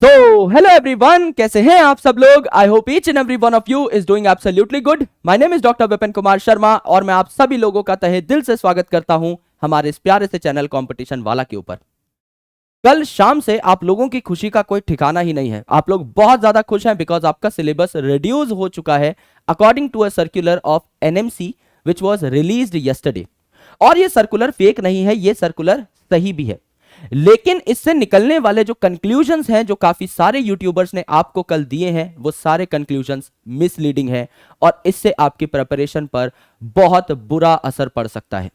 तो hello everyone, कैसे हैं आप सब लोग। I hope each and every one of you is doing absolutely good. My name is doctor Vipin Kumar Sharma और मैं आप सभी लोगों का तहे दिल से स्वागत करता हूं हमारे इस प्यारे से चैनल कंपटीशन वाला के ऊपर। कल शाम से आप लोगों की खुशी का कोई ठिकाना ही नहीं है। आप लोग बहुत ज्यादा खुश हैं बिकॉज आपका सिलेबस रिड्यूस हो चुका है according to a circular of NMC which was released yesterday. और ये सर्कुलर फेक नहीं है, ये सर्कुलर सही भी है, लेकिन इससे निकलने वाले जो कंक्लूजन्स हैं जो काफी सारे यूट्यूबर्स ने आपको कल दिए हैं वो सारे कंक्लूजन्स मिसलीडिंग हैं और इससे आपकी प्रिपरेशन पर बहुत बुरा असर पड़ सकता है।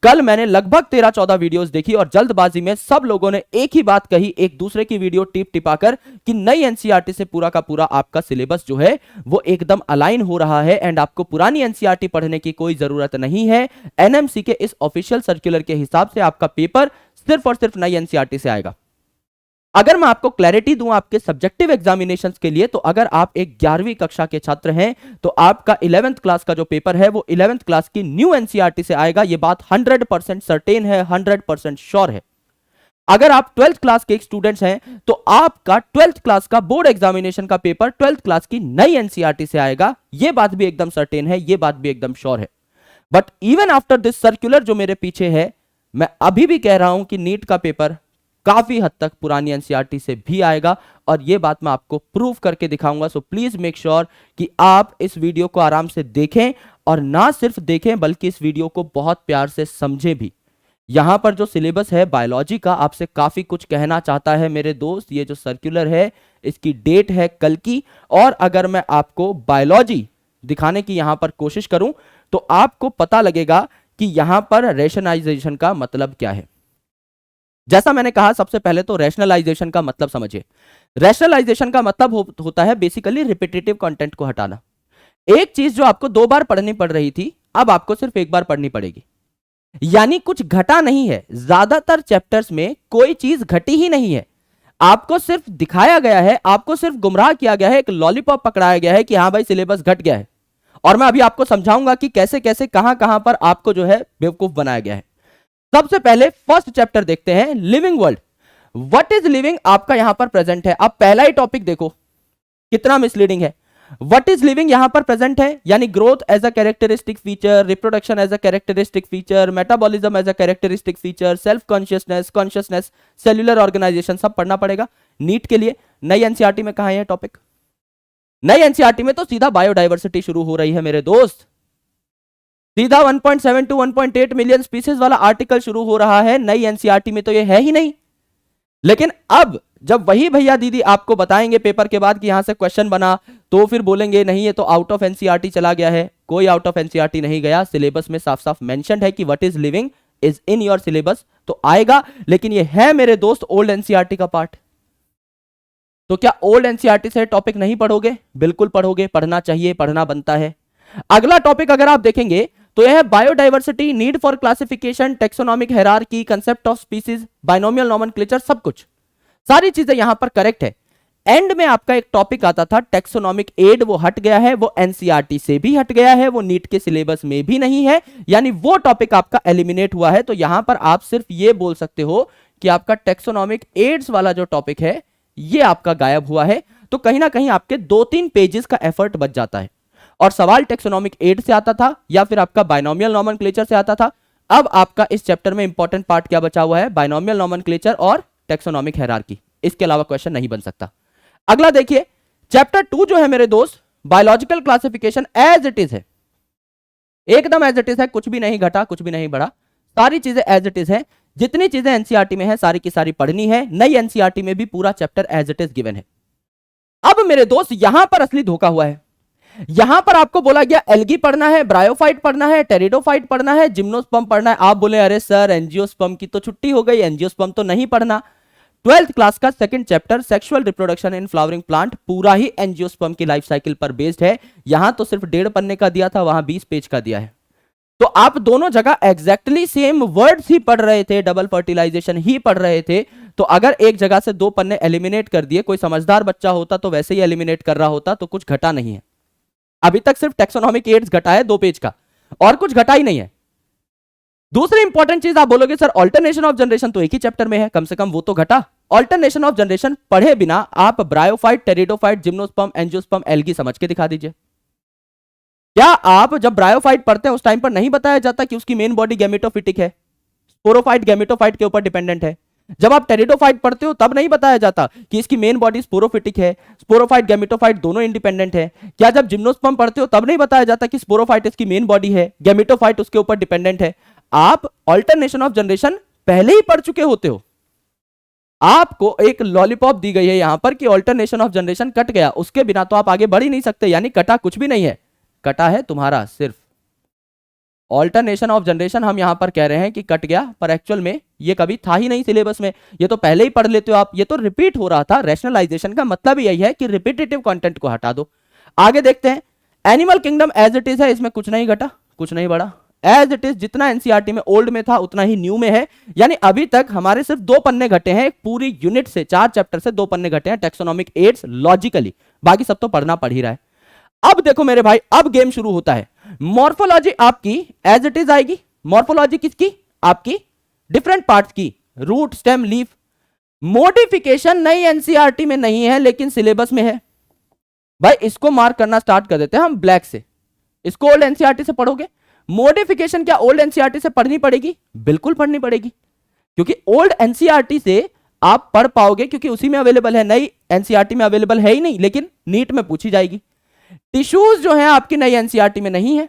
कल मैंने लगभग 13-14 वीडियोस देखी और जल्दबाजी में सब लोगों ने एक ही बात कही, एक दूसरे की वीडियो टिप टिपाकर, कि नई एनसीईआरटी से पूरा का पूरा आपका सिलेबस जो है वो एकदम अलाइन हो रहा है एंड आपको पुरानी एनसीईआरटी पढ़ने की कोई जरूरत नहीं है। एनएमसी के इस ऑफिशियल सर्कुलर के हिसाब से आपका पेपर सिर्फ और सिर्फ नई एनसीईआरटी से आएगा। अगर मैं आपको क्लैरिटी दूं आपके सब्जेक्टिव एग्जामिनेशंस के लिए, तो अगर आप एक 11वीं कक्षा के छात्र हैं तो आपका 11th क्लास का जो पेपर है वो 11th क्लास की न्यू एनसीईआरटी से आएगा। ये बात 100% सर्टेन है, 100% श्योर है। अगर आप 12th क्लास के स्टूडेंट्स हैं तो आपका 12th क्लास का बोर्ड एग्जामिनेशन का पेपर 12th क्लास की नई एनसीईआरटी से आएगा। यह बात भी एकदम सर्टेन है, यह बात भी एकदम श्योर है। But even after this circular जो मेरे पीछे है, मैं अभी भी कह रहा हूं कि नीट का पेपर काफी हद तक पुरानी एनसीईआरटी से भी आएगा और यह बात मैं आपको प्रूव करके दिखाऊंगा। सो प्लीज मेक श्योर कि आप इस वीडियो को आराम से देखें और ना सिर्फ देखें बल्कि इस वीडियो को बहुत प्यार से समझें भी। यहां पर जो सिलेबस है बायोलॉजी का आपसे काफी कुछ कहना चाहता है मेरे दोस्त। ये जो सर्कुलर है इसकी डेट है कल की, और अगर मैं आपको बायोलॉजी दिखाने की यहां पर कोशिश करूं तो आपको पता लगेगा कि यहां पर रेशनलाइजेशन का मतलब क्या है। जैसा मैंने कहा, सबसे पहले तो रैशनलाइजेशन का मतलब समझिए। रैशनलाइजेशन का मतलब होता है बेसिकली रिपीटेटिव कंटेंट को हटाना। एक चीज जो आपको 2 बार पढ़नी पड़ रही थी अब आपको सिर्फ 1 बार पढ़नी पड़ेगी, यानी कुछ घटा नहीं है। ज्यादातर चैप्टर्स में कोई चीज घटी ही नहीं है, आपको सिर्फ दिखाया गया है, आपको सिर्फ गुमराह किया गया है, एक लॉलीपॉप पकड़ाया गया है कि हां भाई सिलेबस घट गया है। और मैं अभी आपको समझाऊंगा कि कैसे कैसे कहां कहां पर आपको जो है बेवकूफ बनाया गया है। सबसे पहले फर्स्ट चैप्टर देखते हैं, living world. What is living आपका यहां पर प्रेजेंट है। अब पहला ही टॉपिक देखो कितना मिसलीडिंग है। व्हाट इज लिविंग यहां पर प्रेजेंट है, यानी growth as a characteristic feature, reproduction as a characteristic feature, metabolism as a characteristic feature, self consciousness, cellular organization, सब पढ़ना पड़ेगा नीट के लिए। नई एनसीईआरटी में कहां है टॉपिक? नई एनसीईआरटी में तो सीधा बायोडायवर्सिटी शुरू हो रही है मेरे दोस्त। सीधा 1.7 to 1.8 मिलियन स्पीसीज वाला आर्टिकल शुरू हो रहा है। नई एनसीईआरटी में तो ये है ही नहीं। लेकिन अब जब वही भैया दीदी आपको बताएंगे पेपर के बाद कि यहां से क्वेश्चन बना, तो फिर बोलेंगे नहीं ये तो आउट ऑफ एनसीईआरटी चला गया है। कोई आउट ऑफ एनसीईआरटी नहीं गया, सिलेबस में साफ साफ मेंशन्ड है कि what is living is in your syllabus, तो आएगा। लेकिन ये है मेरे दोस्त ओल्ड एनसीईआरटी का पार्ट। तो क्या ओल्ड एनसीईआरटी से टॉपिक नहीं पढ़ोगे? बिल्कुल पढ़ोगे, पढ़ना चाहिए, पढ़ना बनता है। अगला टॉपिक अगर आप देखेंगे तो यह है biodiversity, need for classification, taxonomic hierarchy, concept of species, binomial nomenclature, सब कुछ, सारी चीजें यहां पर करेक्ट है। एंड में आपका एक टॉपिक आता था टेक्सोनॉमिक एड, वो हट गया है, वो एनसीईआरटी से भी हट गया है, वो नीट के सिलेबस में भी नहीं है, यानी वो टॉपिक आपका एलिमिनेट हुआ है। तो यहां पर आप सिर्फ ये बोल सकते हो कि आपका टेक्सोनॉमिक एड्स वाला जो टॉपिक है ये आपका गायब हुआ है। तो कहीं ना कहीं आपके 2-3 पेजेस का एफर्ट बच जाता है। और सवाल टेक्सोनॉमिक एड से आता था या फिर आपका बाइनोमियल नोमेनक्लेचर से आता था। अब आपका इस चैप्टर में इंपॉर्टेंट पार्ट क्या बचा हुआ है? बाइनोमियल नोमेनक्लेचर और टेक्सोनॉमिक हायरार्की। इसके अलावा क्वेश्चन नहीं बन सकता। अगला देखिए, चैप्टर 2 जो है मेरे दोस्त, biological classification as it is है, एकदम एज इट इज है, कुछ भी नहीं घटा, कुछ भी नहीं बढ़ा, सारी चीजें एज इट इज है। जितनी चीजें एनसीईआरटी में है सारी की सारी पढ़नी है। नई एनसीईआरटी में भी पूरा chapter as it is given है। अब मेरे दोस्त यहां पर असली धोखा हुआ है। यहां पर आपको बोला गया एल्गी पढ़ना है, ब्रायोफाइट पढ़ना है, टेरिडोफाइट पढ़ना है, जिम्नोस्पर्म पढ़ना है। आप बोले अरे सर एंजियोस्पर्म की तो छुट्टी हो गई, एंजियोस्पर्म तो नहीं पढ़ना। 12th क्लास का second chapter sexual reproduction in flowering plant पूरा ही एंजियोस्पर्म की लाइफ साइकिल पर बेस्ड है। यहां तो सिर्फ 1.5 पन्ने का दिया था, वहां 20 पेज का दिया है। तो आप दोनों जगह एग्जैक्टली सेम वर्ड्स ही पढ़ रहे थे, डबल फर्टिलाइजेशन ही पढ़ रहे थे। तो अगर एक जगह से 2 पन्ने एलिमिनेट कर दिए, कोई समझदार बच्चा होता तो वैसे ही एलिमिनेट कर रहा होता, तो कुछ घटा नहीं है। अभी तक सिर्फ टेक्सोनॉमिक एड्स घटा है 2 पेज का, और कुछ घटा ही नहीं है। दूसरी इंपॉर्टेंट चीज आप बोलोगे सर ऑल्टरनेशन ऑफ जनरेशन तो एक ही चैप्टर में है, कम से कम वो तो घटा। ऑल्टरनेशन ऑफ जनरेशन पढ़े बिना आप bryophyte, pteridophyte, gymnosperm, angiosperm, algae समझ के दिखा दीजिए। क्या आप जब ब्रायोफाइट पढ़ते हैं उस टाइम पर नहीं बताया जाता कि उसकी मेन बॉडी गैमेटोफिटिक है, स्पोरोफाइट गैमेटोफाइट के ऊपर डिपेंडेंट है? जब आप टेरिडोफाइट पढ़ते हो तब नहीं बताया जाता कि इसकी मेन बॉडी स्पोरोफिटिक है, स्पोरोफाइट गैमेटोफाइट दोनों इंडिपेंडेंट है? क्या जब जिम्नोस्पर्म पढ़ते हो तब नहीं बताया जाता कि स्पोरोफाइट इसकी मेन बॉडी है, गैमेटोफाइट उसके ऊपर डिपेंडेंट है? आप ऑल्टरनेशन ऑफ जनरेशन पहले ही पढ़ चुके होते हो। आपको एक लॉलीपॉप दी गई है यहां पर कि ऑल्टरनेशन ऑफ जनरेशन कट गया, उसके बिना तो आप आगे बढ़ ही नहीं सकते। यानी कटा कुछ भी नहीं है, कटा है तुम्हारा सिर्फ ऑल्टरनेशन ऑफ जनरेशन। हम यहां पर कह रहे हैं कि कट गया, पर एक्चुअल में ये कभी था ही नहीं सिलेबस में, ये तो पहले ही पढ़ लेते हो आप। ये तो रिपीट हो रहा था। रैशनलाइजेशन का मतलब यही है कि रिपीटेटिव कंटेंट को हटा दो। आगे देखते हैं, animal kingdom as it is है, इसमें कुछ नहीं घटा, कुछ नहीं बढ़ा, एज इट इज जितना एनसीईआरटी में ओल्ड में था उतना ही न्यू में है। यानी अभी तक हमारे सिर्फ 2 पन्ने घटे हैं, एक पूरी यूनिट से 4 चैप्टर से 2 पन्ने घटे हैं टैक्सोनॉमिक एड्स लॉजिकली, बाकी सब तो पढ़ना पड़ ही रहा है। अब देखो मेरे भाई, अब गेम शुरू होता है। मॉर्फोलॉजी आपकी एज इट इज आएगी। मॉर्फोलॉजी किसकी? आपकी डिफरेंट पार्ट्स की, रूट, स्टेम, लीफ। मॉडिफिकेशन नई एनसीईआरटी में नहीं है लेकिन सिलेबस में है। भाई इसको मार्क करना स्टार्ट कर देते हैं हम ब्लैक से। इसको ओल्ड एनसीईआरटी से पढ़ोगे। मॉडिफिकेशन क्या ओल्ड एनसीईआरटी से पढ़नी पड़ेगी? बिल्कुल पढ़नी पड़ेगी, क्योंकि ओल्ड एनसीईआरटी से आप पढ़ पाओगे, क्योंकि उसी में अवेलेबल है, नई एनसीईआरटी में अवेलेबल है ही नहीं, लेकिन नीट में पूछी जाएगी। टिश्यूज जो है आपकी नई एनसीईआरटी में नहीं है।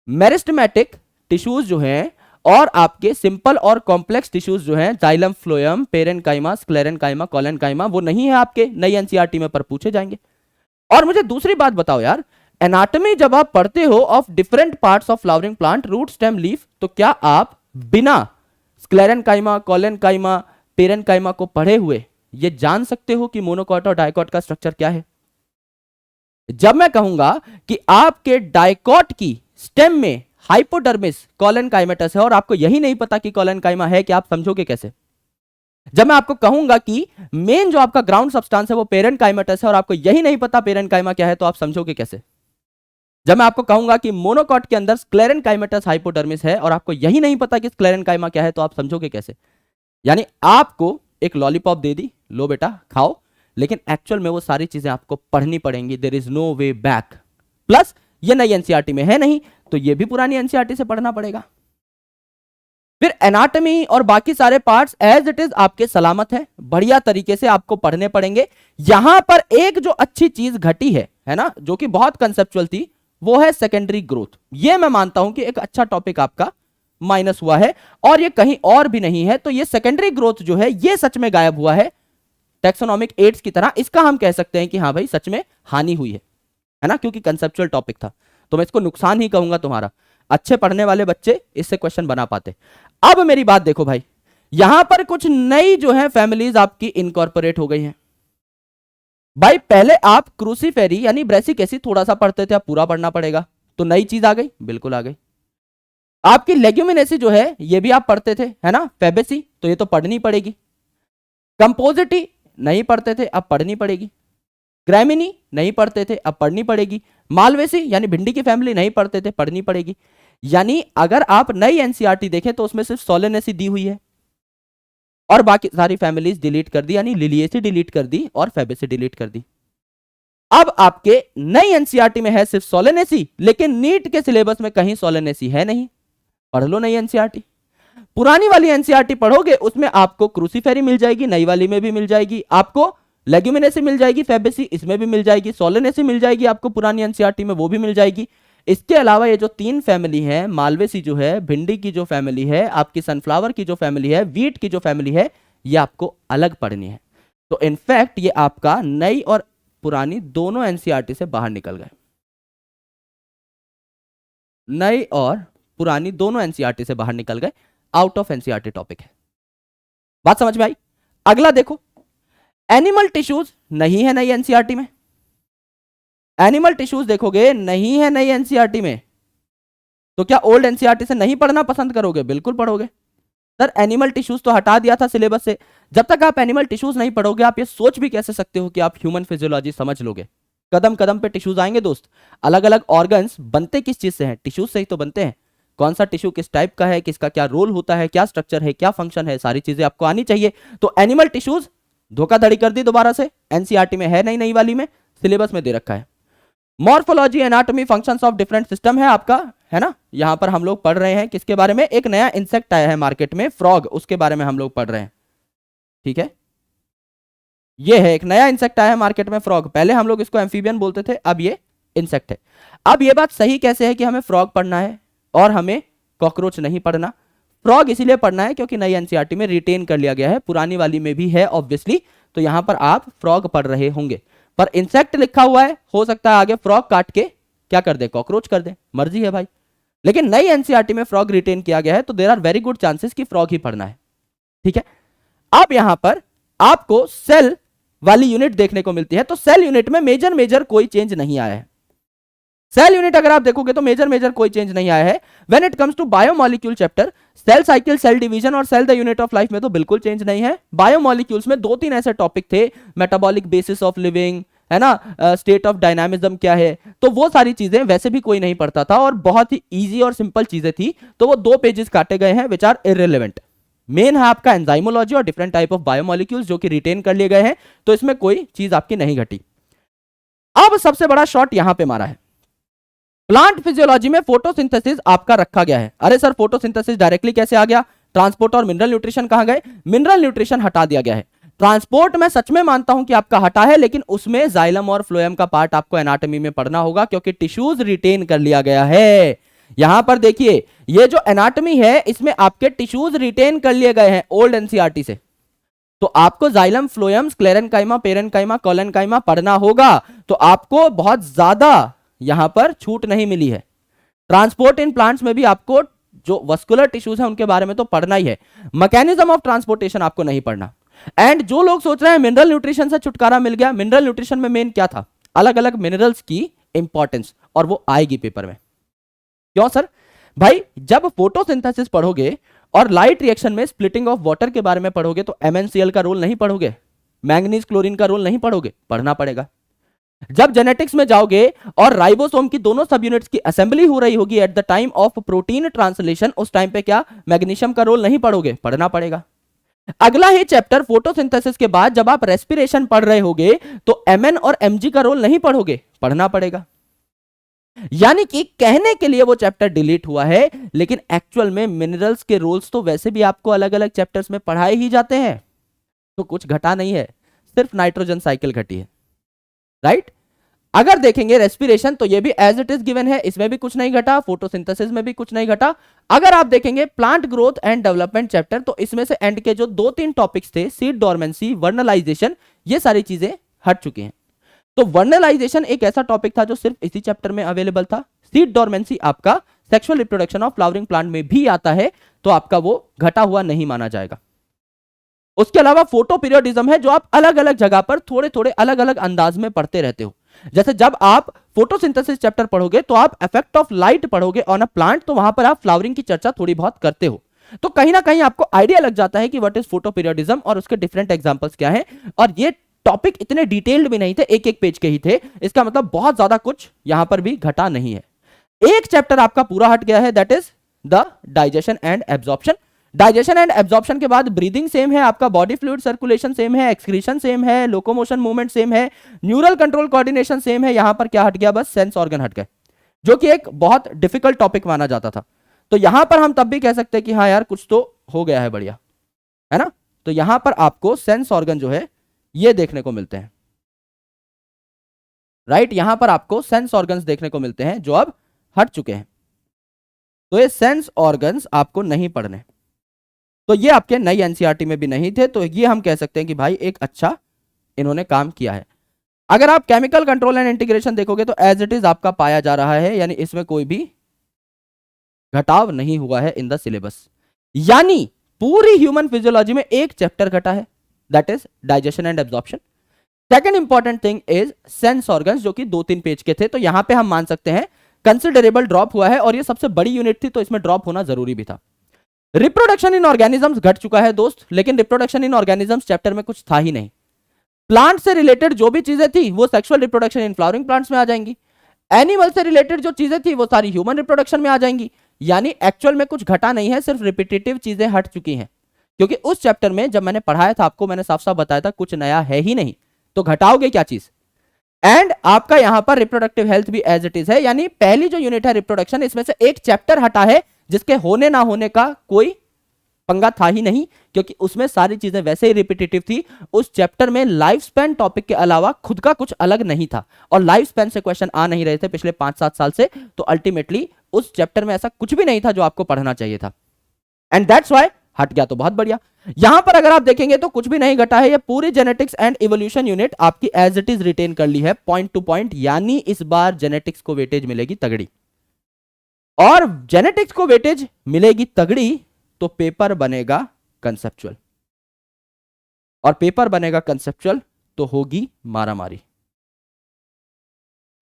मेरिस्टेमेटिक टिश्यूज जो हैं और आपके सिंपल और कॉम्प्लेक्स टिश्यूज जो हैं, xylem, phloem, parenchyma, sclerenchyma, collenchyma, वो नहीं है आपके नई एनसीईआरटी में, पर पूछे जाएंगे। और मुझे दूसरी बात बताओ यार, एनाटॉमी जब आप पढ़ते हो of different parts of flowering plant, root, stem, leaf, तो क्या आप बिना स्क्लेरेन्काइमा, कोलेन्काइमा, पेरेन्काइमा को पढ़े हुए ये जान सकते हो कि मोनोकॉट और डाइकॉट का स्ट्रक्चर क्या है? जब मैं कहूंगा कि आपके डाइकॉट की स्टेम में हाइपोडर्मिस कोलेन्काइमेटस है और आपको यही नहीं पता कि कोलेन्काइमा है, कि आप समझोगे कैसे? जब मैं आपको कहूंगा कि मेन जो आपका ग्राउंड सब्सटेंस है वो पेरेन्काइमेटस है और आपको यही नहीं पता पेरेन्काइमा क्या है, तो आप समझोगे कैसे? जब मैं आपको कहूंगा कि मोनोकॉट के अंदर स्क्लेरेन्काइमेटस हाइपोडर्मिस है और आपको यही नहीं पता कि स्क्लेरेन्काइमा क्या है, तो आप समझोगे कैसे? यानी आपको एक लॉलीपॉप दे दी, लो बेटा खाओ, लेकिन एक्चुअल में वो सारी चीजें आपको पढ़नी पड़ेंगी। There is no way back. Plus ये नई एनसीईआरटी में है नहीं, तो ये भी पुरानी एनसीईआरटी से पढ़ना पड़ेगा। फिर एनाटॉमी और बाकी सारे पार्ट्स एज इट इज आपके सलामत है, बढ़िया तरीके से आपको पढ़ने पड़ेंगे। यहां पर एक जो अच्छी चीज घटी है ना, जो कि बहुत कंसेप्चुअल थी, वो है सेकेंडरी ग्रोथ। ये मैं मानता हूं कि एक अच्छा टॉपिक आपका माइनस हुआ है और ये कहीं और भी नहीं है। तो ये सेकेंडरी ग्रोथ जो है ये सच में गायब हुआ है टैक्सोनॉमिक एड्स की तरह। इसका हम कह सकते हैं कि हाँ भाई सच में हानि हुई है ना, क्योंकि कंसेप्चुअल टॉपिक था। तो मैं इसको नुकसान ही कहूंगा तुम्हारा। अच्छे पढ़ने वाले बच्चे इससे क्वेश्चन बना पाते। अब मेरी बात देखो भाई, यहां पर कुछ नई जो है फैमिलीज आपकी इनकॉर्पोरेट हो गई हैं। भाई पहले आप क्रूसीफेरी यानी ब्रेसिकेसी थोड़ा सा पढ़ते थे, अब पूरा पढ़ना पड़ेगा। तो नई चीज आ गई, बिल्कुल आ गई। आपकी लेग्यूमिनेसी जो है ये भी आप पढ़ते थे, है ना, फेबेसी, तो ये तो पढ़नी पड़ेगी। कंपोजिटी नहीं पढ़ते थे, अब पढ़नी पड़ेगी। ग्रैमिनी नहीं पढ़ते थे, अब पढ़नी पड़ेगी। मालवेसी यानी भिंडी की फैमिली नहीं पढ़ते थे, पढ़नी पड़ेगी। यानी अगर आप नई एनसीईआरटी देखें तो उसमें सिर्फ सोलेनेसी दी हुई है और बाकी सारी फैमिलीज डिलीट कर दी, यानी लिलिएसी डिलीट कर दी और फेबेसी डिलीट कर दी। अब आपके नई एनसीईआरटी में है सिर्फ सोलेनेसी, लेकिन नीट के सिलेबस में कहीं सोलेनेसी है नहीं। पढ़ लो नई एनसीईआरटी। पुरानी वाली एनसीईआरटी पढ़ोगे उसमें आपको क्रूसीफेरी मिल जाएगी, नई वाली में भी मिल जाएगी। आपको लेग्यूमिनेसी मिल जाएगी, फेबेसी इसमें भी मिल जाएगी, सोलेनेसी मिल जाएगी आपको पुरानी एनसीईआरटी में, वो भी मिल जाएगी। इसके अलावा ये जो 3 फैमिली है, मालवेसी जो है, भिंडी की जो फैमिली है, आपकी सनफ्लावर की जो फैमिली है, वीट की जो फैमिली है, ये आपको अलग पढ़नी है। तो इनफैक्ट ये आपका नई और पुरानी दोनों एनसीईआरटी से बाहर निकल गए। नई और पुरानी दोनों एनसीईआरटी से बाहर निकल गए, आउट ऑफ एनसीईआरटी टॉपिक है। बात समझ में आई? अगला देखो, एनिमल टिश्यूज नहीं है नई एनसीईआरटी में। एनिमल टिश्यूज देखोगे नहीं है नई एनसीईआरटी में, तो क्या ओल्ड एनसीईआरटी से नहीं पढ़ना पसंद करोगे? बिल्कुल पढ़ोगे। सर एनिमल टिश्यूज तो हटा दिया था सिलेबस से। जब तक आप एनिमल टिश्यूज नहीं पढ़ोगे आप ये सोच भी कैसे सकते हो कि आप ह्यूमन फिजियोलॉजी समझ लोगे? कदम कदम पे टिश्यूज आएंगे दोस्त। अलग अलग ऑर्गन्स बनते किस चीज से हैं? टिश्यूज से ही तो बनते हैं। कौन सा टिश्यू किस टाइप का है, किसका क्या रोल होता है, क्या स्ट्रक्चर है, क्या फंक्शन है, सारी चीजें आपको आनी चाहिए। तो एनिमल टिश्यूज धोखाधड़ी कर दी दोबारा से, एनसीईआरटी में है नहीं, नई वाली में सिलेबस में दे रखा है। Morphology anatomy functions of different system है आपका, है ना। यहां पर हम लोग पढ़ रहे हैं किसके बारे में, एक नया इंसेक्ट आया है मार्केट में फ्रॉग, उसके बारे में हम लोग पढ़ रहे हैं, ठीक है। ये है एक नया इंसेक्ट आया है मार्केट में फ्रॉग, पहले हम लोग इसको एम्फीबियन बोलते थे, अब ये इंसेक्ट है। अब ये बात सही कैसे है कि हमें फ्रॉग पढ़ना है और हमें कॉकरोच नहीं पढ़ना। फ्रॉग इसीलिए पढ़ना है क्योंकि नई एनसीईआरटी में रिटेन कर लिया गया है, पुरानी वाली में भी है ऑब्वियसली, तो यहां पर आप फ्रॉग पढ़ रहे होंगे। पर इंसेक्ट लिखा हुआ है, हो सकता है आगे फ्रॉग काट के क्या कर दे, कॉकरोच कर दे, मर्जी है भाई। लेकिन नई एनसीईआरटी में फ्रॉग रिटेन किया गया है, तो there are very good chances कि फ्रॉग ही पढ़ना है, ठीक है। अब यहां पर आपको सेल वाली यूनिट देखने को मिलती है, तो सेल यूनिट में मेजर कोई चेंज नहीं आया है। सेल यूनिट अगर आप देखोगे तो मेजर कोई चेंज नहीं आया है। When it comes to biomolecule chapter, cell cycle, cell division और cell the unit of life में तो बिल्कुल चेंज नहीं है। बायोमोलिक्यूल्स में 2-3 ऐसे टॉपिक थे, मेटाबॉलिक बेसिस ऑफ लिविंग, है ना, स्टेट ऑफ डायनामिज्म क्या है, तो वो सारी चीजें वैसे भी कोई नहीं पढ़ता था और बहुत ही इजी और सिंपल चीजें थी, तो वो 2 पेजेस काटे गए हैं विच आर इररिलेवेंट। मेन है आपका एंजाइमोलॉजी और डिफरेंट टाइप ऑफ बायोमोलिक्यूल्स जो कि रिटेन कर लिए गए हैं, तो इसमें कोई चीज आपकी नहीं घटी। अब सबसे बड़ा शॉट यहां पे मारा है, प्लांट फिजियोलॉजी में फोटोसिंथेसिस आपका रखा गया है। अरे सर फोटोसिंथेसिस डायरेक्टली कैसे आ गया, ट्रांसपोर्ट और मिनरल न्यूट्रिशन कहां गए, मिनरल न्यूट्रिशन हटा दिया गया है। ट्रांसपोर्ट में सच में मानता हूं कि आपका हटा है, लेकिन उसमें जाइलम और फ्लोएम का पार्ट आपको एनाटॉमी में पढ़ना होगा क्योंकि टिश्यूज रिटेन कर लिया गया है। यहां पर देखिए ये जो एनाटॉमी है इसमें आपके टिश्यूज रिटेन कर लिए गए हैं ओल्ड एनसीईआरटी से, तो आपको xylem, phloem, sclerenchyma, parenchyma, collenchyma पढ़ना होगा। तो आपको बहुत ज्यादा यहां पर छूट नहीं मिली है। ट्रांसपोर्ट इन प्लांट्स में भी आपको जो वस्कुलर टिश्यूज है उनके बारे में तो पढ़ना ही है, मैकेनिज्म ऑफ ट्रांसपोर्टेशन आपको नहीं पढ़ना। एंड जो लोग सोच रहे हैं मिनरल न्यूट्रिशन से छुटकारा मिल गया, मिनरल न्यूट्रिशन में मेन क्या था, अलग अलग मिनरल्स की इंपॉर्टेंस, और वो आएगी पेपर में। क्यों सर, भाई जब फोटोसिंथेसिस पढ़ोगे और लाइट रिएक्शन में स्प्लिटिंग ऑफ वाटर के बारे में पढ़ोगे तो MnCl का रोल नहीं पढ़ोगे, मैंगनीज क्लोरीन का रोल नहीं पढ़ोगे, पढ़ना पड़ेगा। जब जेनेटिक्स में जाओगे और राइबोसोम की दोनों सब यूनिट्स की असेंबली हो रही होगी at the time of protein translation, उस टाइम पे क्या मैग्नीशियम का रोल नहीं पढ़ोगे, पढ़ना पड़ेगा। अगला ही चैप्टर फोटोसिंथेसिस के बाद जब आप रेस्पिरेशन पढ़ रहे होगे तो Mn और Mg का रोल नहीं पढ़ोगे, पढ़ना पड़ेगा। यानी कि कहने के लिए वो चैप्टर डिलीट हुआ है, लेकिन एक्चुअल में मिनरल्स के रोल्स तो वैसे भी आपको अलग अलग चैप्टर्स में पढ़ाए ही जाते हैं, तो कुछ घटा नहीं है, सिर्फ नाइट्रोजन साइकिल घटी है, राइट। अगर देखेंगे रेस्पिरेशन तो ये भी एज इट इज गिवन है, इसमें भी कुछ नहीं घटा, फोटोसिंथेसिस में भी कुछ नहीं घटा। अगर आप देखेंगे plant growth and development chapter, तो इसमें से एंड के जो 2-3 टॉपिक्स थे, सीड डोरमेंसी, वर्नलाइजेशन, ये सारी चीजें हट चुकी हैं। तो वर्नलाइजेशन एक ऐसा टॉपिक था जो सिर्फ इसी चैप्टर में अवेलेबल था। सीड डोरमेंसी आपका sexual reproduction of flowering plant में भी आता है, तो आपका वो घटा हुआ नहीं माना जाएगा। उसके अलावा फोटो पीरियोडिज्म है जो आप अलग अलग जगह पर थोड़े थोड़े अलग अलग अंदाज में पढ़ते रहते हो। जैसे जब आप फोटोसिंथेसिस चैप्टर पढ़ोगे तो आप इफेक्ट ऑफ लाइट पढ़ोगे ऑन अ प्लांट, तो वहां पर आप फ्लावरिंग की चर्चा थोड़ी बहुत करते हो, तो कहीं ना कहीं आपको आइडिया लग जाता है कि व्हाट इज फोटो पीरियोडिज्म और उसके डिफरेंट एग्जांपल्स क्या है। और ये टॉपिक इतने डिटेल्ड भी नहीं थे, एक एक पेज के ही थे, इसका मतलब बहुत ज्यादा कुछ यहां पर भी घटा नहीं है। एक चैप्टर आपका पूरा हट गया है, that is the digestion and absorption. Digestion and absorption के बाद ब्रीदिंग सेम है, आपका बॉडी फ्लूइड सर्कुलेशन सेम है, एक्सक्रीशन सेम है, लोकोमोशन मूवमेंट सेम है, न्यूरल कंट्रोल कोऑर्डिनेशन सेम है। यहां पर क्या हट गया, बस सेंस ऑर्गन हट गए, जो कि एक बहुत डिफिकल्ट टॉपिक माना जाता था। तो यहां पर हम तब भी कह सकते हैं कि हाँ यार कुछ तो हो गया है बढ़िया, है ना। तो यहां पर आपको सेंस ऑर्गन जो है ये देखने को मिलते हैं, राइट। यहां पर आपको सेंस ऑर्गन्स देखने को मिलते हैं जो अब हट चुके हैं। तो ये सेंस ऑर्गन्स आपको नहीं पढ़ने, तो ये आपके नई एनसीईआरटी में भी नहीं थे, तो ये हम कह सकते हैं कि भाई एक अच्छा इन्होंने काम किया है। अगर आप केमिकल कंट्रोल एंड इंटीग्रेशन देखोगे तो एज इट इज आपका पाया जा रहा है, यानी इसमें कोई भी घटाव नहीं हुआ है इन द सिलेबस। यानी पूरी ह्यूमन फिजियोलॉजी में एक चैप्टर घटा है, that is digestion and absorption. Second important thing is sense organs, जो कि 2-3 पेज के थे, तो यहां पे हम मान सकते हैं कंसिडरेबल ड्रॉप हुआ है, और ये सबसे बड़ी यूनिट थी तो इसमें ड्रॉप होना जरूरी भी था। रिप्रोडक्शन इन ऑर्गेनिजम्स घट चुका है दोस्त, लेकिन रिप्रोडक्शन इन ऑर्गेनिजम्स चैप्टर में कुछ था ही नहीं। प्लांट से रिलेटेड जो भी चीजें थी वो sexual reproduction in flowering plants में आ जाएंगी, एनिमल से रिलेटेड जो चीजें थी वो सारी ह्यूमन रिप्रोडक्शन में आ जाएंगी। यानी एक्चुअल में कुछ घटा नहीं है, सिर्फ रिपीटेटिव चीजें हट चुकी हैं, क्योंकि उस चैप्टर में जब मैंने पढ़ाया था आपको, मैंने साफ साफ बताया था कुछ नया है ही नहीं, तो घटाओगे क्या चीज। एंड आपका यहां पर रिप्रोडक्टिव हेल्थ भी एज इट इज है, यानी पहली जो यूनिट है रिप्रोडक्शन, इसमें से एक चैप्टर हटा है जिसके होने ना होने का कोई पंगा था ही नहीं, क्योंकि उसमें सारी चीजें वैसे ही रिपीटेटिव थी। उस चैप्टर में लाइफ स्पैन टॉपिक के अलावा खुद का कुछ अलग नहीं था, और लाइफ स्पैन से क्वेश्चन आ नहीं रहे थे पिछले 5-7 साल से, तो अल्टीमेटली उस चैप्टर में ऐसा कुछ भी नहीं था जो आपको पढ़ना चाहिए था, एंड दैट्स व्हाई हट गया, तो बहुत बढ़िया। यहां पर अगर आप देखेंगे तो कुछ भी नहीं घटा है, ये पूरी जेनेटिक्स एंड इवोल्यूशन यूनिट आपकी एज इट इज रिटेन कर ली है पॉइंट टू पॉइंट, यानी इस बार जेनेटिक्स को वेटेज मिलेगी तगड़ी, और जेनेटिक्स को वेटेज मिलेगी तगड़ी तो पेपर बनेगा कंसेप्चुअल, और पेपर बनेगा कंसेप्चुअल तो होगी मारामारी।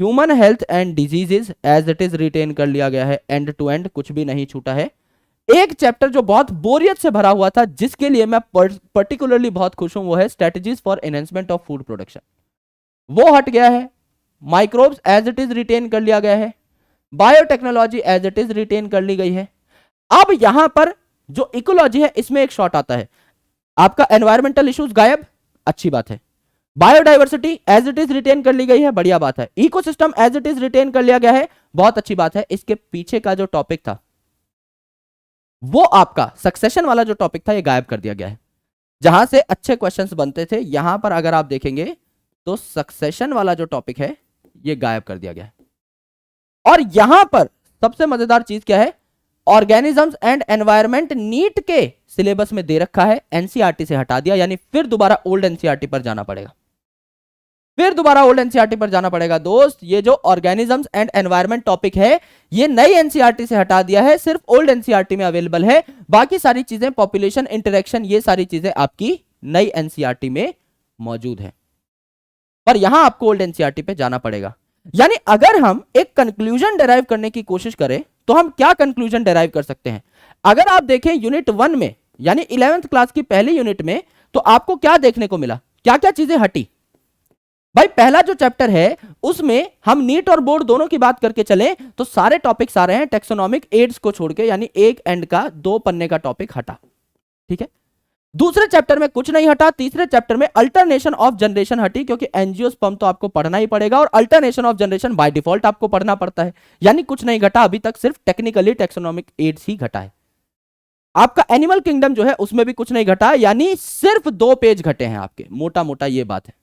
Human health and diseases as it is retain कर लिया गया है, एंड टू एंड कुछ भी नहीं छूटा है। एक चैप्टर जो बहुत बोरियत से भरा हुआ था, जिसके लिए मैं पर्टिकुलरली बहुत खुश हूं, वो है strategies for enhancement of food production, वो हट गया है। Microbes as it is retain कर लिया गया है, biotechnology as it is retain कर ली गई है। अब यहां पर जो इकोलॉजी है इसमें एक शॉर्ट आता है, आपका एनवायरमेंटल इश्यूज गायब, अच्छी बात है। Biodiversity as it is retain कर ली गई है, बढ़िया बात है। Ecosystem as it is retain कर लिया गया है, बहुत अच्छी बात है। इसके पीछे का जो टॉपिक था, वो आपका सक्सेशन वाला जो टॉपिक था, ये गायब कर दिया गया है, जहां से अच्छे क्वेश्चंस बनते थे। यहां पर अगर आप देखेंगे तो सक्सेशन वाला जो टॉपिक है ये गायब कर दिया गया है। और यहां पर सबसे मजेदार चीज क्या है, ऑर्गेनिजम्स एंड एनवायरमेंट नीट के सिलेबस में दे रखा है, एनसीईआरटी से हटा दिया, यानी फिर दोबारा ओल्ड एनसीईआरटी पर जाना पड़ेगा, फिर दोबारा ओल्ड एनसीईआरटी पर जाना पड़ेगा। दोस्त, ये जो ऑर्गेनिजम्स एंड एनवायरमेंट टॉपिक है, ये नई एनसीईआरटी से हटा दिया है, सिर्फ ओल्ड एनसीईआरटी में अवेलेबल है। बाकी सारी चीजें, पॉपुलेशन इंटरेक्शन, ये सारी चीजें आपकी नई एनसीईआरटी में मौजूद है, पर यहां आपको ओल्ड एनसीईआरटी पे जाना पड़ेगा। यानी अगर हम एक कंक्लूजन डेराइव करने की कोशिश करें तो हम क्या कंक्लूजन डेराइव कर सकते हैं। अगर आप देखें यूनिट 1 में, यानी 11th क्लास की पहली यूनिट में, तो आपको क्या देखने को मिला, क्या क्या चीजें हटी। भाई पहला जो चैप्टर है उसमें हम नीट और बोर्ड दोनों की बात करके चले तो सारे टॉपिक्स आ रहे हैं टेक्सोनॉमिक एड्स को छोड़ के, यानी एक एंड का 2 पन्ने का टॉपिक हटा, ठीक है। दूसरे चैप्टर में कुछ नहीं हटा। तीसरे चैप्टर में अल्टरनेशन ऑफ जनरेशन हटी, क्योंकि एंजियोस्पर्म तो आपको पढ़ना ही पड़ेगा, और alternation of generation by default आपको पढ़ना पड़ता है, यानी कुछ नहीं घटा अभी तक, सिर्फ टेक्निकली टेक्सोनॉमिक एड्स ही घटा है। आपका एनिमल किंगडम जो है उसमें भी कुछ नहीं घटा, यानी सिर्फ 2 पेज घटे हैं आपके, मोटा मोटा ये बात है,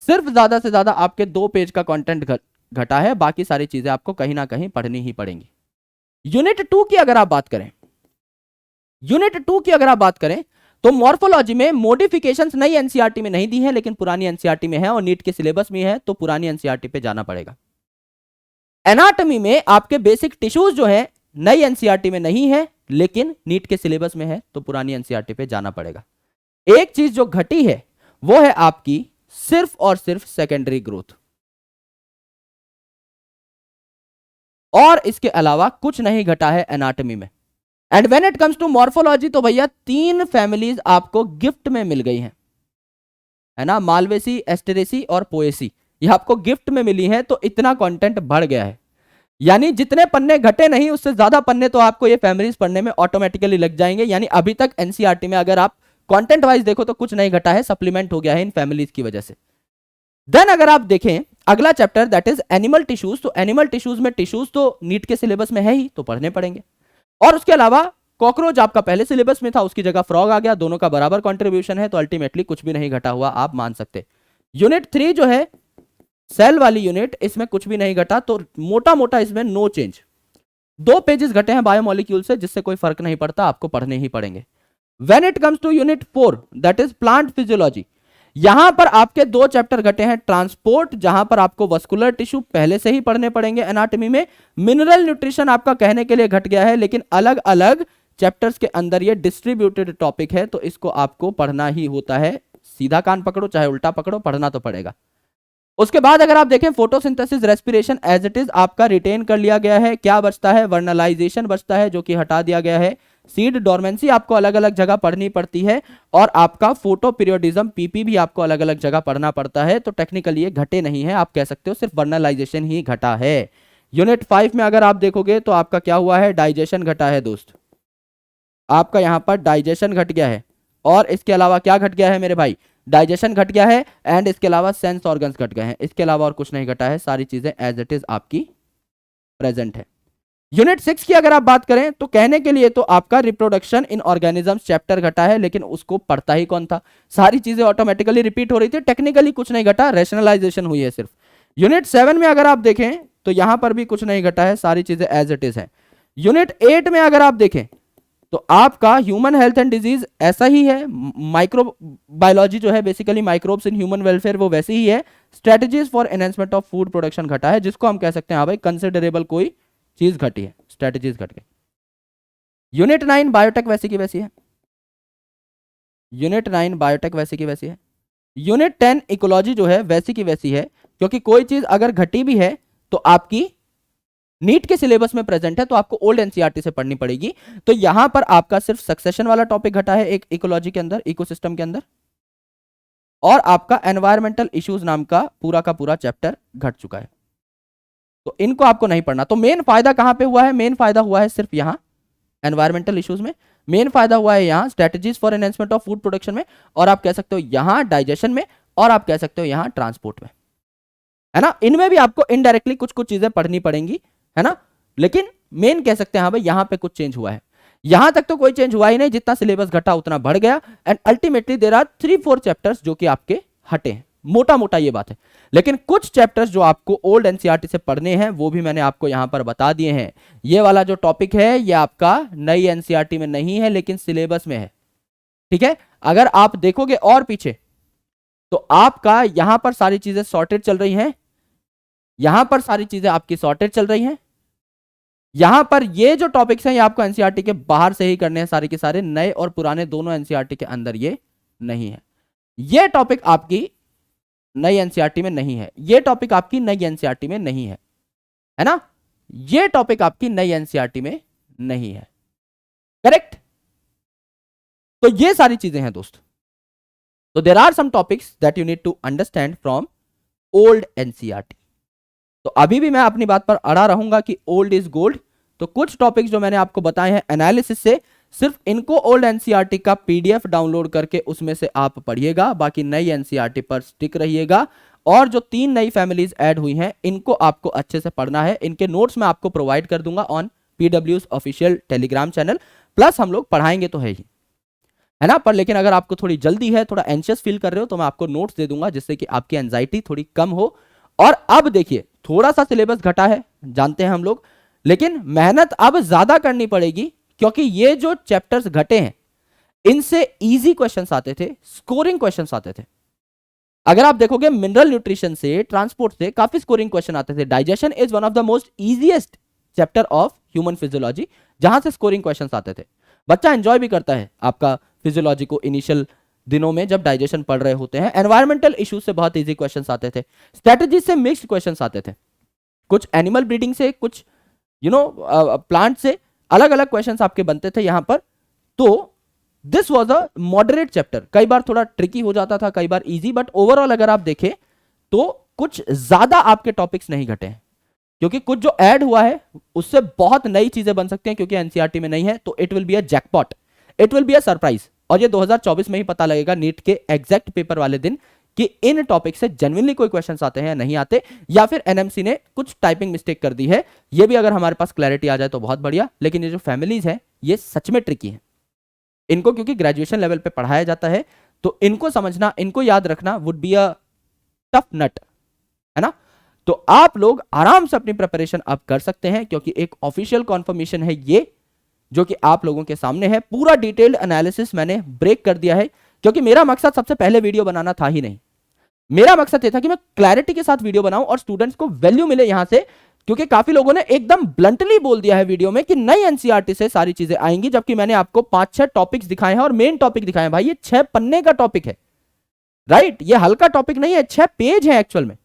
सिर्फ ज्यादा से ज्यादा आपके 2 पेज का कंटेंट घटा है, बाकी सारी चीजें आपको कहीं ना कहीं पढ़नी ही पड़ेंगी। यूनिट 2 की अगर आप बात करें, यूनिट 2 की अगर आप बात करें तो मॉर्फोलॉजी में मॉडिफिकेशंस नई एनसीईआरटी में नहीं दी है, लेकिन पुरानी एनसीईआरटी में है, और नीट के सिलेबस में है, तो पुरानी एनसीईआरटी पे जाना पड़ेगा। एनाटॉमी में आपके बेसिक टिश्यूज जो है नई एनसीईआरटी में नहीं है, लेकिन नीट के सिलेबस में है, तो पुरानी एनसीईआरटी पे जाना पड़ेगा। एक चीज जो घटी है वो है आपकी सिर्फ और सिर्फ सेकेंडरी ग्रोथ, और इसके अलावा कुछ नहीं घटा है एनाटॉमी में। And when it comes to morphology, तो भैया 3 फैमिलीज आपको गिफ्ट में मिल गई हैं, है ना, मालवेसी, एस्टेरेसी और पोएसी, ये आपको गिफ्ट में मिली है, तो इतना कंटेंट बढ़ गया है। यानी जितने पन्ने घटे नहीं, उससे ज्यादा पन्ने तो आपको ये फैमिलीज पढ़ने में ऑटोमेटिकली लग जाएंगे। यानी अभी तक एनसीईआरटी में अगर आप कंटेंट वाइज देखो तो कुछ नहीं घटा है, सप्लीमेंट हो गया है इन फैमिलीज की वजह से। देन अगर आप देखें अगला chapter, that is animal tissues, तो एनिमल टिश्यूज में टिश्यूज तो नीट के सिलेबस में है ही, तो पढ़ने पड़ेंगे। और उसके अलावा कॉकरोच आपका पहले सिलेबस में था, उसकी जगह फ्रॉग आ गया, दोनों का बराबर कंट्रीब्यूशन है, तो अल्टीमेटली कुछ भी नहीं घटा हुआ आप मान सकते। यूनिट 3 जो है सेल वाली यूनिट, इसमें कुछ भी नहीं घटा, तो मोटा मोटा इसमें नो चेंज। 2 पेजेस घटे हैं बायोमोलिक्यूल से, जिससे कोई फर्क नहीं पड़ता, आपको पढ़ने ही पड़ेंगे। When it comes to unit 4, that is plant physiology, यहां पर आपके 2 चैप्टर घटे हैं। ट्रांसपोर्ट, जहां पर आपको वस्कुलर टिश्यू पहले से ही पढ़ने पड़ेंगे एनाटॉमी में। मिनरल न्यूट्रिशन आपका कहने के लिए घट गया है, लेकिन अलग अलग चैप्टर्स के अंदर ये डिस्ट्रीब्यूटेड टॉपिक है, तो इसको आपको पढ़ना ही होता है। सीधा कान पकड़ो चाहे उल्टा पकड़ो, पढ़ना तो पड़ेगा। उसके बाद अगर आप देखें photosynthesis, respiration as it is आपका रिटेन कर लिया गया है। क्या बचता है, वर्नलाइजेशन बचता है, जो कि हटा दिया गया है। सीड डोरमेंसी आपको अलग अलग जगह पढ़नी पड़ती है, और आपका फोटो पीरियोडिज्म पीपी भी आपको अलग अलग जगह पढ़ना पड़ता है। तो टेक्निकली ये घटे नहीं है, आप कह सकते हो सिर्फ वर्नलाइजेशन ही घटा है। यूनिट 5 में अगर आप देखोगे तो आपका क्या हुआ है, डाइजेशन घटा है दोस्त, आपका यहां पर डाइजेशन घट गया है, और इसके अलावा क्या घट गया है मेरे भाई, डाइजेशन घट गया है, एंड इसके अलावा सेंस ऑर्गन्स घट गए हैं, इसके अलावा और कुछ नहीं घटा है, सारी चीजें एज इट इज आपकी प्रेजेंट है। यूनिट 6 की अगर आप बात करें तो कहने के लिए तो आपका रिप्रोडक्शन इन ऑर्गेनिजम्स चैप्टर घटा है, लेकिन उसको पढ़ता ही कौन था, सारी चीजें ऑटोमेटिकली रिपीट हो रही थी, टेक्निकली कुछ नहीं घटा, रैशनलाइजेशन हुई है सिर्फ। यूनिट 7 में अगर आप देखें तो यहां पर भी कुछ नहीं घटा है, सारी चीजें एज इट इज है। यूनिट 8 में अगर आप देखें तो आपका ह्यूमन हेल्थ एंड डिजीज ऐसा ही है, माइक्रो बायोलॉजी जो है basically microbes in human welfare वो वैसे ही है, strategies for enhancement of food production घटा है, जिसको हम कह सकते हैं हाँ भाई कंसिडरेबल कोई चीज घटी है, स्ट्रेटजीज घट गई। यूनिट 9 बायोटेक वैसी की वैसी है, यूनिट 9 बायोटेक वैसी की वैसी है। यूनिट 10 इकोलॉजी जो है वैसी की वैसी है, क्योंकि कोई चीज अगर घटी भी है तो आपकी नीट के सिलेबस में प्रेजेंट है तो आपको ओल्ड एनसीईआरटी से पढ़नी पड़ेगी। तो यहां पर आपका सिर्फ सक्सेशन वाला टॉपिक घटा है एक इकोलॉजी के अंदर, इकोसिस्टम के अंदर, और आपका एनवायरमेंटल इश्यूज नाम का पूरा चैप्टर घट चुका है, तो इनको आपको नहीं पढ़ना। तो मेन फायदा कहां पे हुआ है, मेन फायदा हुआ है सिर्फ यहां एनवायरमेंटल इश्यूज में, मेन फायदा हुआ है यहां strategies for enhancement of food production में, और आप कह सकते हो यहां डाइजेशन में, और आप कह सकते हो यहां ट्रांसपोर्ट में, है ना। इनमें भी आपको इनडायरेक्टली कुछ कुछ चीजें पढ़नी पड़ेंगी, है ना, लेकिन मेन कह सकते हैं हाँ भाई यहां पे कुछ चेंज हुआ है। यहां तक तो कोई चेंज हुआ ही नहीं, जितना सिलेबस घटा उतना बढ़ गया, and ultimately there are 3-4 chapters जो कि आपके हटे हैं, मोटा मोटा ये बात है। लेकिन कुछ चैप्टर्स जो आपको ओल्ड एनसीईआरटी से पढ़ने हैं वो भी मैंने आपको यहां पर बता दिए हैं। ये वाला जो टॉपिक है ये आपका नई एनसीईआरटी में नहीं है लेकिन सिलेबस में है, ठीक है। अगर आप देखोगे और पीछे तो आपका यहां पर सारी चीजें सॉर्टेड चल रही हैं, यहां पर सारी चीजें आपकी सॉर्टेड चल रही हैं, यहां पर ये जो टॉपिक्स हैं ये आपको एनसीईआरटी के बाहर से ही करने हैं, सारे के सारे नए और पुराने दोनों एनसीईआरटी के अंदर ये नहीं है। ये टॉपिक आपकी नई एनसीईआरटी में नहीं है, ये टॉपिक आपकी नई एनसीईआरटी में नहीं है ना, ये टॉपिक आपकी नई एनसीईआरटी में नहीं है, करेक्ट। तो ये सारी चीजें हैं दोस्त। तो there are some topics that you need to understand from old NCERT. तो अभी भी मैं अपनी बात पर अड़ा रहूंगा कि ओल्ड इज गोल्ड। तो कुछ टॉपिक्स जो मैंने आपको बताए हैं एनालिसिस से, सिर्फ इनको ओल्ड एनसीईआरटी का पीडीएफ डाउनलोड करके उसमें से आप पढ़िएगा, बाकी नई एनसीईआरटी पर स्टिक रहिएगा। और जो 3 नई फैमिलीज ऐड हुई हैं इनको आपको अच्छे से पढ़ना है, इनके नोट्स मैं आपको प्रोवाइड कर दूंगा ऑन पीडब्ल्यूज ऑफिशियल टेलीग्राम चैनल, प्लस हम लोग पढ़ाएंगे तो है ही, है ना। पर लेकिन अगर आपको थोड़ी जल्दी है, थोड़ा एंशियस फील कर रहे हो, तो मैं आपको नोट्स दे दूंगा जिससे कि आपकी एंजाइटी थोड़ी कम हो। और अब देखिए थोड़ा सा सिलेबस घटा है जानते हैं हम लोग, लेकिन मेहनत अब ज्यादा करनी पड़ेगी, क्योंकि ये जो चैप्टर्स घटे हैं इनसे इजी क्वेश्चंस आते थे, स्कोरिंग क्वेश्चंस आते थे। अगर आप देखोगे मिनरल न्यूट्रिशन से, ट्रांसपोर्ट से काफी स्कोरिंग क्वेश्चन आते थे। Digestion is one of the most easiest chapter of human physiology, जहां से स्कोरिंग क्वेश्चंस आते थे। बच्चा एंजॉय भी करता है आपका फिजियोलॉजी को इनिशियल दिनों में जब डाइजेशन पढ़ रहे होते हैं। एनवायरमेंटल इश्यूज से बहुत इजी क्वेश्चंस आते थे, स्ट्रेटजी से मिक्स्ड क्वेश्चंस आते थे, कुछ एनिमल ब्रीडिंग से, कुछ प्लांट से, अलग अलग क्वेश्चंस आपके बनते थे यहां पर। तो this was a moderate chapter, कई बार थोड़ा ट्रिकी हो जाता था, कई बार इजी, बट ओवरऑल अगर आप देखें तो कुछ ज्यादा आपके टॉपिक्स नहीं घटे हैं, क्योंकि कुछ जो ऐड हुआ है उससे बहुत नई चीजें बन सकती हैं, क्योंकि एनसीईआरटी में नहीं है। तो it will be a jackpot, it will be a surprise. और ये 2024 में ही पता लगेगा नीट के एग्जैक्ट पेपर वाले दिन कि इन टॉपिक से जेन्युइनली कोई क्वेश्चंस आते हैं या नहीं आते, या फिर एनएमसी ने कुछ टाइपिंग मिस्टेक कर दी है। ये भी अगर हमारे पास क्लैरिटी आ जाए तो बहुत बढ़िया। लेकिन ये जो फैमिलीज है ये सच में ट्रिकी है, इनको क्योंकि ग्रेजुएशन लेवल पे पढ़ाया जाता है, तो इनको समझना, इनको याद रखना would be a tough nut, है ना। तो आप लोग आराम से अपनी प्रिपरेशन आप कर सकते हैं, क्योंकि एक ऑफिशियल कॉन्फर्मेशन है ये जो कि आप लोगों के सामने है। पूरा डिटेल्ड एनालिसिस मैंने ब्रेक कर दिया है, क्योंकि मेरा मकसद सबसे पहले वीडियो बनाना था ही नहीं। मेरा मकसद ये था कि मैं क्लैरिटी के साथ वीडियो बनाऊं और स्टूडेंट्स को वैल्यू मिले यहां से, क्योंकि काफी लोगों ने एकदम ब्लंटली बोल दिया है वीडियो में कि नई एनसीईआरटी से सारी चीजें आएंगी, जबकि मैंने आपको 5-6 टॉपिक्स दिखाए हैं और मेन टॉपिक दिखाए हैं। भाई ये 6 पन्ने का टॉपिक है, राइट, ये हल्का टॉपिक नहीं है, 6 पेज है एक्चुअल में।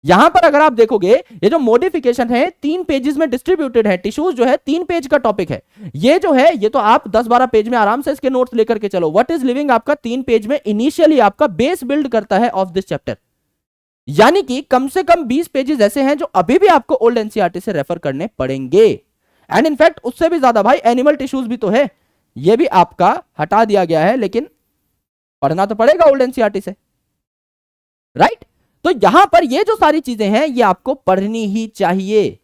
यहां पर अगर आप देखोगे ये जो मॉडिफिकेशन है 3 पेजेस में डिस्ट्रीब्यूटेड है, टिश्यूज जो है 3 पेज का टॉपिक है। ये जो है ये तो आप 10-12 पेज में आराम से इसके नोट्स लेकर के चलो। व्हाट इज लिविंग आपका 3 पेज में इनिशियली आपका बेस बिल्ड करता है ऑफ दिस चैप्टर। यानी कि कम से कम 20 पेजेस ऐसे हैं जो अभी भी आपको ओल्ड एनसीईआरटी से रेफर करने पड़ेंगे। एंड इनफैक्ट उससे भी ज्यादा भाई एनिमल टिश्यूज भी तो है, ये भी आपका हटा दिया गया है, लेकिन पढ़ना तो पड़ेगा ओल्ड एनसीईआरटी से, राइट? तो यहां पर ये जो सारी चीजें हैं ये आपको पढ़नी ही चाहिए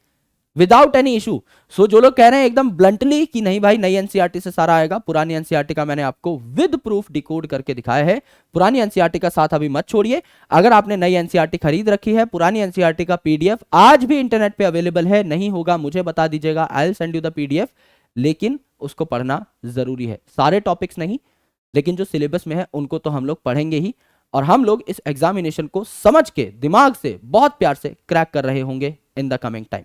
विदाउट एनी इशू। सो जो लोग कह रहे हैं एकदम ब्लंटली कि नहीं भाई नई एनसीईआरटी से सारा आएगा, पुरानी एनसीईआरटी का मैंने आपको विद प्रूफ डिकोड करके दिखाया है। पुरानी एनसीईआरटी का साथ अभी मत छोड़िए। अगर आपने नई एनसीईआरटी खरीद रखी है, पुरानी एनसीईआरटी का पीडीएफ आज भी इंटरनेट पे अवेलेबल है, नहीं होगा मुझे बता दीजिएगा, I will send you the PDF. लेकिन उसको पढ़ना जरूरी है, सारे टॉपिक्स नहीं, लेकिन जो सिलेबस में है उनको तो हम लोग पढ़ेंगे ही, और हम लोग इस एग्जामिनेशन को समझ के दिमाग से बहुत प्यार से क्रैक कर रहे होंगे in the coming time.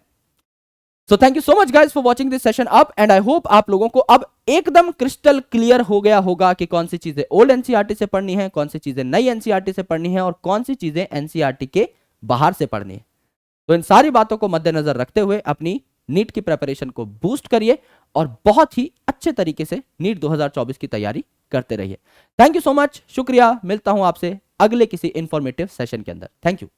So thank you so much guys for watching this session up, and I hope आप लोगों को अब एकदम क्रिस्टल क्लियर हो गया होगा कि कौन सी चीजें ओल्ड एनसीईआरटी से पढ़नी है, कौन सी चीजें नई एनसीईआरटी से पढ़नी है, और कौन सी चीजें एनसीईआरटी के बाहर से पढ़नी है। तो इन सारी बातों को मद्देनजर रखते हुए अपनी नीट की प्रिपरेशन को बूस्ट करिए और बहुत ही अच्छे तरीके से नीट 2024 की तैयारी करते रहिए। थैंक यू सो मच, शुक्रिया, मिलता हूं आपसे अगले किसी इंफॉर्मेटिव सेशन के अंदर। Thank you.